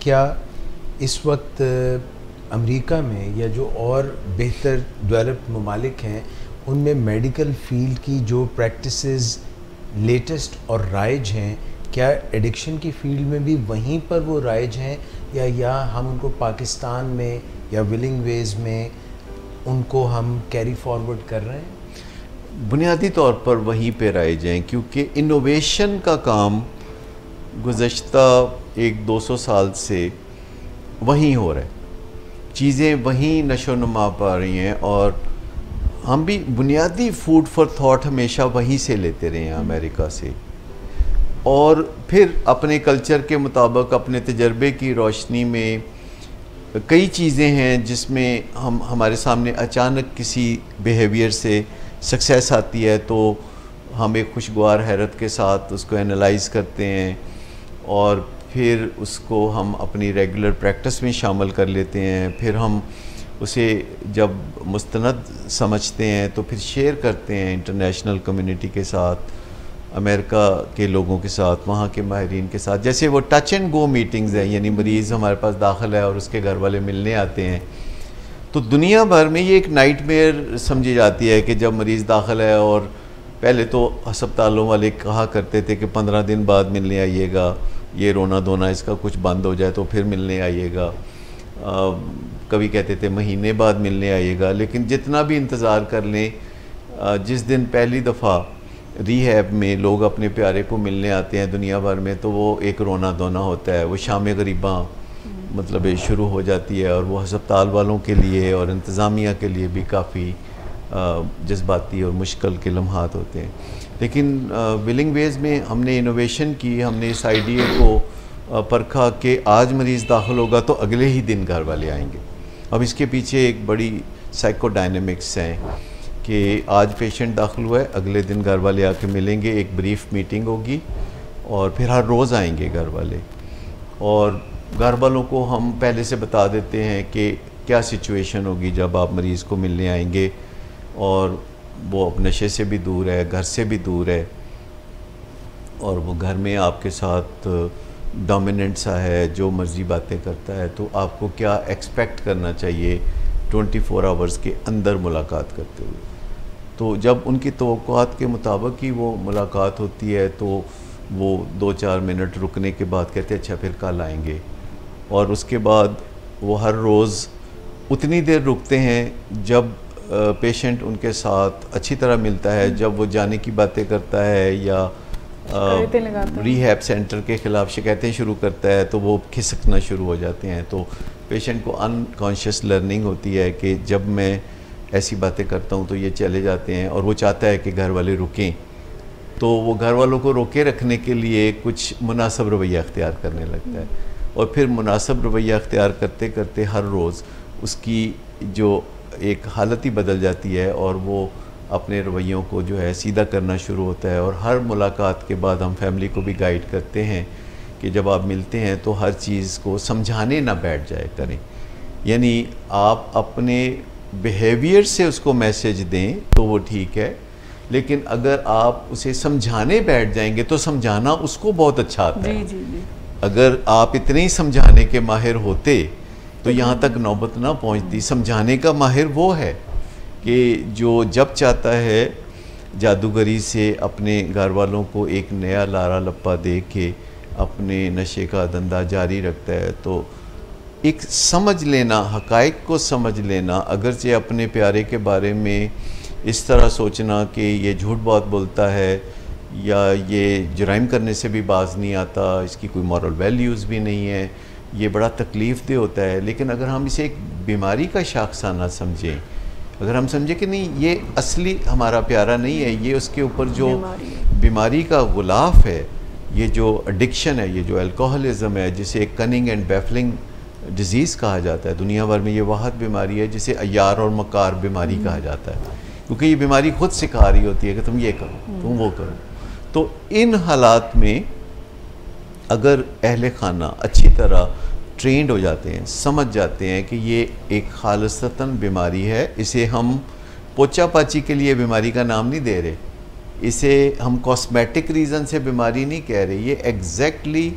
क्या इस वक्त अमेरिका में या जो और बेहतर डेवलप्ड ममालिक हैं उनमें मेडिकल फील्ड की जो प्रैक्टिसेस लेटेस्ट और राइज हैं, क्या एडिक्शन की फील्ड में भी वहीं पर वो राइज हैं, या हम उनको पाकिस्तान में या विलिंग वेज में उनको हम कैरी फॉरवर्ड कर रहे हैं? बुनियादी तौर पर वहीं पे राइज हैं, क्योंकि इनोवेशन का काम गुज़श्ता 100-200 साल से वहीं हो रहा है, चीज़ें वहीं नशो नुमा पा रही हैं, और हम भी बुनियादी फूड फॉर थॉट हमेशा वहीं से लेते रहे हैं, अमेरिका से, और फिर अपने कल्चर के मुताबिक अपने तजर्बे की रोशनी में कई चीज़ें हैं जिसमें हमारे सामने अचानक किसी बिहेवियर से सक्सेस आती है तो हम एक खुशगवार हैरत के साथ उसको एनालाइज करते हैं और फिर उसको हम अपनी रेगुलर प्रैक्टिस में शामिल कर लेते हैं। फिर हम उसे जब मुस्तनद समझते हैं तो फिर शेयर करते हैं इंटरनेशनल कम्युनिटी के साथ, अमेरिका के लोगों के साथ, वहाँ के माहिरीन के साथ। जैसे वो टच एंड गो मीटिंग्स हैं, यानी मरीज़ हमारे पास दाखिल है और उसके घर वाले मिलने आते हैं, तो दुनिया भर में ये एक नाइटमेयर समझी जाती है कि जब मरीज़ दाखिल है, और पहले तो अस्पतालों वाले कहा करते थे कि 15 दिन बाद मिलने आइएगा, ये रोना धोना इसका कुछ बंद हो जाए तो फिर मिलने आइएगा, कभी कहते थे महीने बाद मिलने आइएगा। लेकिन जितना भी इंतज़ार कर लें, जिस दिन पहली दफ़ा रीहैब में लोग अपने प्यारे को मिलने आते हैं दुनिया भर में, तो वो एक रोना धोना होता है, वो शाम गरीबा मतलब शुरू हो जाती है, और वो अस्पताल वालों के लिए और इंतज़ामिया के लिए भी काफ़ी जज्बाती और मुश्किल के लम्हात होते हैं। लेकिन विलिंग वेज में हमने इनोवेशन की, हमने इस आइडिया को परखा कि आज मरीज़ दाखिल होगा तो अगले ही दिन घर वाले आएंगे। अब इसके पीछे एक बड़ी साइकोडायनेमिक्स हैं कि आज पेशेंट दाखिल हुआ है, अगले दिन घर वाले आके मिलेंगे, एक ब्रीफ मीटिंग होगी, और फिर हर रोज़ आएंगे घर वाले, और घर वालों को हम पहले से बता देते हैं कि क्या सिचुएशन होगी जब आप मरीज़ को मिलने आएंगे, और वो अब नशे से भी दूर है, घर से भी दूर है, और वो घर में आपके साथ डोमिनेंट सा है, जो मर्ज़ी बातें करता है, तो आपको क्या एक्सपेक्ट करना चाहिए 24 आवर्स के अंदर मुलाकात करते हुए। तो जब उनकी तवक्कुआत के मुताबिक ही वो मुलाकात होती है तो वो 2-4 मिनट रुकने के बाद कहते हैं अच्छा फिर कल आएंगे, और उसके बाद वो हर रोज़ उतनी देर रुकते हैं जब पेशेंट उनके साथ अच्छी तरह मिलता है, जब वो जाने की बातें करता है या रीहैब सेंटर के ख़िलाफ़ शिकायतें शुरू करता है तो वो खिसकना शुरू हो जाते हैं। तो पेशेंट को अनकॉन्शियस लर्निंग होती है कि जब मैं ऐसी बातें करता हूँ तो ये चले जाते हैं, और वो चाहता है कि घर वाले रुकें, तो वो घर वालों को रोके रखने के लिए कुछ मुनासिब रवैया अख्तियार करने लगता है, और फिर मुनासिब रवैया अख्तियार करते करते हर रोज़ उसकी जो एक हालत ही बदल जाती है, और वो अपने रवैयों को जो है सीधा करना शुरू होता है। और हर मुलाकात के बाद हम फैमिली को भी गाइड करते हैं कि जब आप मिलते हैं तो हर चीज़ को समझाने ना बैठ जाए करें, यानी आप अपने बिहेवियर से उसको मैसेज दें तो वो ठीक है, लेकिन अगर आप उसे समझाने बैठ जाएंगे तो समझाना उसको बहुत अच्छा आता है। जी। अगर आप इतने ही समझाने के माहिर होते तो यहाँ तक नौबत ना पहुँचती। समझाने का माहिर वो है कि जो जब चाहता है जादूगरी से अपने घर वालों को एक नया लारा लप्पा दे के अपने नशे का धंधा जारी रखता है। तो एक समझ लेना, हक़ाइक़ को समझ लेना, अगरचे अपने प्यारे के बारे में इस तरह सोचना कि ये झूठ बहुत बोलता है या ये जुराइम करने से भी बाज नहीं आता, इसकी कोई मॉरल वैल्यूज़ भी नहीं है, ये बड़ा तकलीफ़ दे होता है। लेकिन अगर हम इसे एक बीमारी का शाखसाना समझें, अगर हम समझें कि नहीं ये असली हमारा प्यारा नहीं है, ये उसके ऊपर जो बीमारी का गुलाफ है, ये जो एडिक्शन है, ये जो अल्कोहलिज़म है, जिसे कनिंग एंड बैफलिंग डिज़ीज़ कहा जाता है, दुनिया भर में ये वाहद बीमारी है जिसे अय्यार और मकार बीमारी कहा जाता है, क्योंकि ये बीमारी खुद सिखा रही होती है कि तुम ये करो, तुम वो करो। तो इन हालात में अगर अहले खाना अच्छी तरह ट्रेंड हो जाते हैं, समझ जाते हैं कि ये एक खालिसतन बीमारी है, इसे हम पोछा पाची के लिए बीमारी का नाम नहीं दे रहे, इसे हम कॉस्मेटिक रीज़न से बीमारी नहीं कह रहे, ये एग्जैक्टली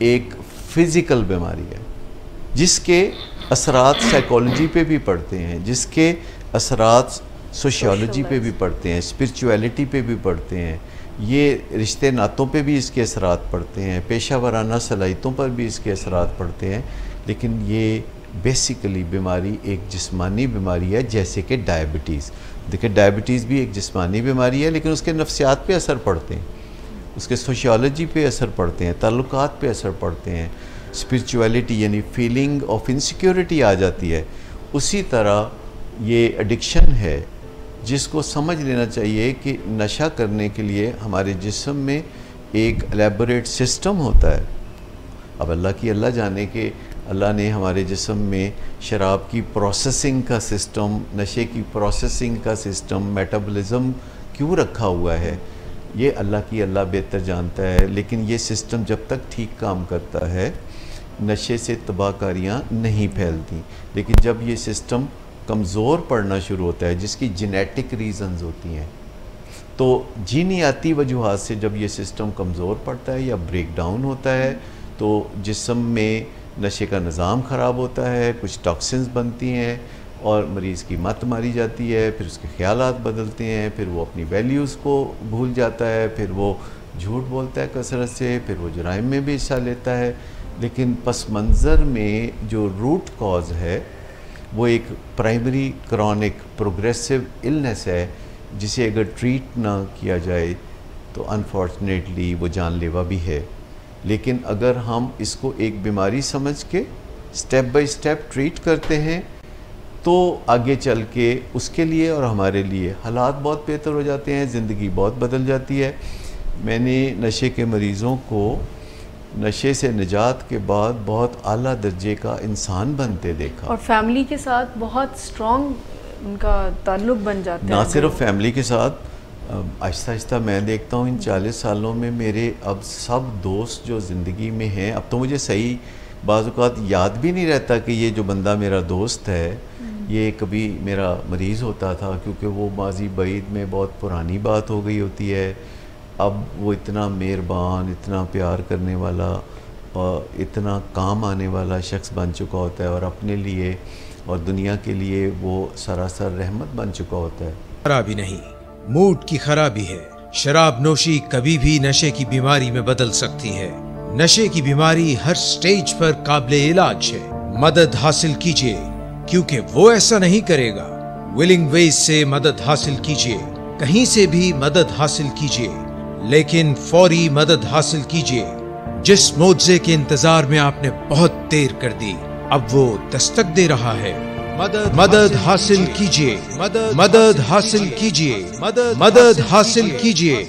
एक फिज़िकल बीमारी है, जिसके असरात साइकोलॉजी पे भी पड़ते हैं, जिसके असरात सोशियोलॉजी पे भी पड़ते हैं, स्पिरिचुअलिटी पे भी पड़ते हैं, ये रिश्ते नातों पे भी इसके असरात पड़ते हैं, पेशा वराना सलाहियतों पर भी इसके असरात पड़ते हैं। लेकिन ये बेसिकली बीमारी एक जिस्मानी बीमारी है, जैसे कि डायबिटीज़। देखिए डायबिटीज़ भी एक जिस्मानी बीमारी है, लेकिन उसके नफ्सियात पे असर पड़ते हैं, उसके सोशियोलॉजी पे असर पड़ते हैं, ताल्लुकात पे असर पड़ते हैं, स्पिरिचुअलिटी यानी फीलिंग ऑफ इनसिक्योरिटी आ जाती है। उसी तरह ये एडिक्शन है, जिसको समझ लेना चाहिए कि नशा करने के लिए हमारे जिस्म में एक एलेबोरेट सिस्टम होता है। अब अल्लाह जाने कि अल्लाह ने हमारे जिस्म में शराब की प्रोसेसिंग का सिस्टम, नशे की प्रोसेसिंग का सिस्टम, मेटाबॉलिज्म क्यों रखा हुआ है, ये अल्लाह बेहतर जानता है। लेकिन ये सिस्टम जब तक ठीक काम करता है, नशे से तबाहकारियाँ नहीं फैलती। लेकिन जब ये सिस्टम कमज़ोर पड़ना शुरू होता है, जिसकी जेनेटिक रीज़न्स होती हैं, तो जीनियाती वजूहात से जब ये सिस्टम कमज़ोर पड़ता है या ब्रेक डाउन होता है, तो जिस्म में नशे का निज़ाम ख़राब होता है, कुछ टॉक्सिन्स बनती हैं और मरीज़ की मत मारी जाती है, फिर उसके ख़यालात बदलते हैं, फिर वो अपनी वैल्यूज़ को भूल जाता है, फिर वो झूठ बोलता है कसरत से, फिर वो जुराइम में भी हिस्सा लेता है। लेकिन पस मंज़र में जो रूट कॉज है वो एक प्राइमरी क्रॉनिक प्रोग्रेसिव इलनेस है, जिसे अगर ट्रीट ना किया जाए तो अनफॉर्चुनेटली वो जानलेवा भी है। लेकिन अगर हम इसको एक बीमारी समझ के स्टेप बाय स्टेप ट्रीट करते हैं, तो आगे चल के उसके लिए और हमारे लिए हालात बहुत बेहतर हो जाते हैं, ज़िंदगी बहुत बदल जाती है। मैंने नशे के मरीज़ों को नशे से निजात के बाद बहुत आला दर्जे का इंसान बनते देखा, और फैमिली के साथ बहुत स्ट्रॉन्ग उनका ताल्लुक़ बन जाता है। ना सिर्फ फैमिली के साथ, आहिस्ता आहिस्ता मैं देखता हूँ इन 40 सालों में मेरे अब सब दोस्त जो ज़िंदगी में हैं, अब तो मुझे सही बाज़ औक़ात याद भी नहीं रहता कि ये जो बंदा मेरा दोस्त है ये कभी मेरा मरीज़ होता था, क्योंकि वो माजी बईद में बहुत पुरानी बात हो गई होती है। अब वो इतना मेहरबान, इतना प्यार करने वाला और इतना काम आने वाला शख्स बन चुका होता है, और अपने लिए और दुनिया के लिए वो सरासर रहमत बन चुका होता है। खराबी नहीं, मूड की खराबी है। शराब नोशी कभी भी नशे की बीमारी में बदल सकती है। नशे की बीमारी हर स्टेज पर काबिले इलाज है। मदद हासिल कीजिए, क्योंकि वो ऐसा नहीं करेगा। विलिंग वेज से मदद हासिल कीजिए, कहीं से भी मदद हासिल कीजिए, लेकिन फौरी मदद हासिल कीजिए। जिस मोज़े के इंतजार में आपने बहुत देर कर दी, अब वो दस्तक दे रहा है। मदद हासिल कीजिए, मदद हासिल कीजिए, मदद हासिल कीजिए।